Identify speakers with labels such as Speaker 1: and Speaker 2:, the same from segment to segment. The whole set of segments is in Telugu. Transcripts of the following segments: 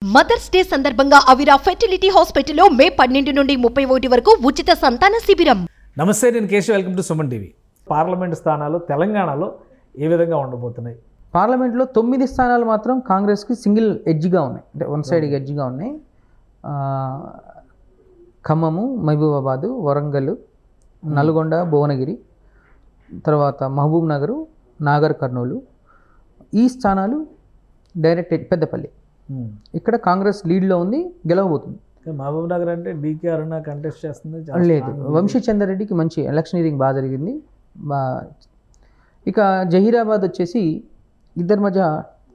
Speaker 1: మదర్స్ డే సందర్భంగా అవిరా ఫెర్టిలిటీ హాస్పిటల్లో మే 12 నుండి 31 వరకు ఉచిత సంతాన శిబిరం.
Speaker 2: నమస్తే, నేను Keshav. Welcome to Suman TV. Parliament స్థానాలు తెలంగాణలో ఏ విధంగా ఉండబోతున్నాయి?
Speaker 3: పార్లమెంట్లో 9 స్థానాలు మాత్రం కాంగ్రెస్కి సింగిల్ ఎడ్జ్గా ఉన్నాయి, అంటే వన్ సైడ్ ఎడ్జ్గా ఉన్నాయి. ఖమ్మము, మహబూబాబాదు, వరంగల్, నల్గొండ, భువనగిరి, తర్వాత మహబూబ్ నగరు, నాగర్ కర్నూలు, ఈ స్థానాలు డైరెక్ట్ పెద్దపల్లి. ఇక్కడ కాంగ్రెస్ లీడ్లో ఉంది, గెలవబోతుంది.
Speaker 2: మహబూబ్ నగర్ అంటే డీకే అరుణ కంటెస్ట్ చేస్తుంది.
Speaker 3: లేదు, వంశీచంద్రరెడ్డికి మంచి ఎలక్షనీరింగ్ బాగా జరిగింది. ఇక జహీరాబాద్ వచ్చేసి ఇద్దరి మధ్య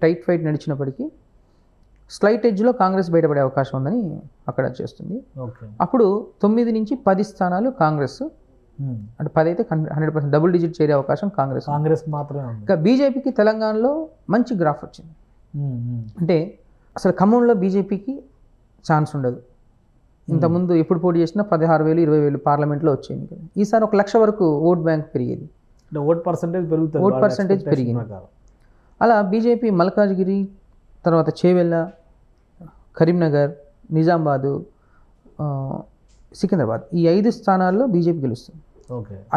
Speaker 3: టైట్ ఫైట్ నడిచినప్పటికీ స్లైట్ ఎడ్జ్లో కాంగ్రెస్ బయటపడే అవకాశం ఉందని అక్కడ చేస్తుంది. అప్పుడు 9 నుంచి 10 స్థానాలు కాంగ్రెస్, అంటే 10 అయితే 100% డబుల్ డిజిట్ చేరే అవకాశం కాంగ్రెస్
Speaker 2: మాత్రమే.
Speaker 3: ఇంకా బీజేపీకి తెలంగాణలో మంచి గ్రాఫ్ వచ్చింది. అంటే అసలు ఖమ్మంలో బీజేపీకి ఛాన్స్ ఉండదు. ఇంతకుముందు ఎప్పుడు పోటీ చేసినా 16,000, 20,000 పార్లమెంట్లో వచ్చేది. ఈసారి 1,00,000 వరకు ఓట్ బ్యాంక్ పెరిగేది,
Speaker 2: ఓట్ పర్సంటేజ్
Speaker 3: పెరిగింది. అలా బీజేపీ మల్కాజ్గిరి, తర్వాత చేవెళ్ళ, కరీంనగర్, నిజామాబాదు, సికింద్రాబాద్, ఈ 5 స్థానాల్లో బీజేపీ గెలుస్తుంది.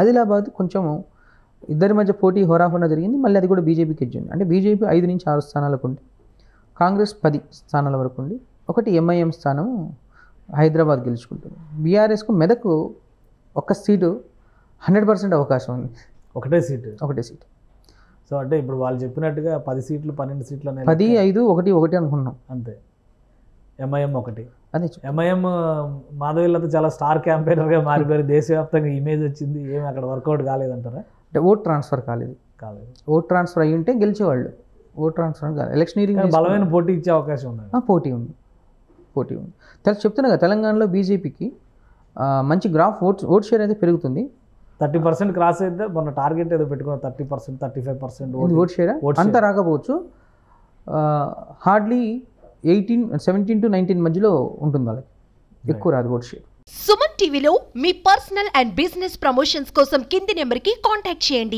Speaker 3: ఆదిలాబాద్ కొంచెం ఇద్దరి మధ్య పోటీ హోరాహోరా జరిగింది, మళ్ళీ అది కూడా బీజేపీకి ఎడ్జింది. అంటే బీజేపీ 5 నుంచి 6 స్థానాలకు ఉంది, కాంగ్రెస్ 10 స్థానాల వరకు ఉంది. ఒకటి ఎంఐఎం స్థానం హైదరాబాద్ గెలుచుకుంటుంది. బీఆర్ఎస్కు మెదకు ఒక సీటు 100% అవకాశం ఉంది. ఒకటే సీటు.
Speaker 2: సో అంటే ఇప్పుడు వాళ్ళు చెప్పినట్టుగా 10 సీట్లు 12 సీట్లు
Speaker 3: 10, 5, 1, 1 అనుకున్నాం
Speaker 2: అంతే. ఎంఐఎం ఒకటి.
Speaker 3: అదే
Speaker 2: ఎంఐఎం మాధవీలతో చాలా స్టార్ క్యాంపెయినర్గా మారిపోయి దేశవ్యాప్తంగా ఇమేజ్ వచ్చింది. ఏమి అక్కడ వర్కౌట్ కాలేదంటారా?
Speaker 3: అంటే ఓట్ ట్రాన్స్ఫర్ కాలేదు. ఓట్ ట్రాన్స్ఫర్ అయ్యి ఉంటే గెలిచేవాళ్ళు. ఓట్ ట్రాన్స్ఫర్ కాదు. ఎలక్షనీరింగ్
Speaker 2: బలమైన పోటీ ఇచ్చే అవకాశం ఉంది.
Speaker 3: పోటీ ఉంది. చెప్తున్నా కదా, తెలంగాణలో బీజేపీకి మంచి గ్రాఫ్ ఓట్ షేర్ అయితే పెరుగుతుంది.
Speaker 2: 30% క్రాస్ అయితే మొన్న టార్గెట్ ఏదో పెట్టుకున్న 30%, 35%
Speaker 3: ఓట్ షేర్ అంత రాకపోవచ్చు. హార్డ్లీ 17 to 19 మధ్యలో ఉంటుంది వాళ్ళకి, ఎక్కువ రాదు ఓట్ షేర్.
Speaker 1: సుమన్ టీవీలో మీ పర్సనల్ అండ్ బిజినెస్ ప్రమోషన్స్ కోసం కింది నెంబర్కి కాంటాక్ట్ చేయండి.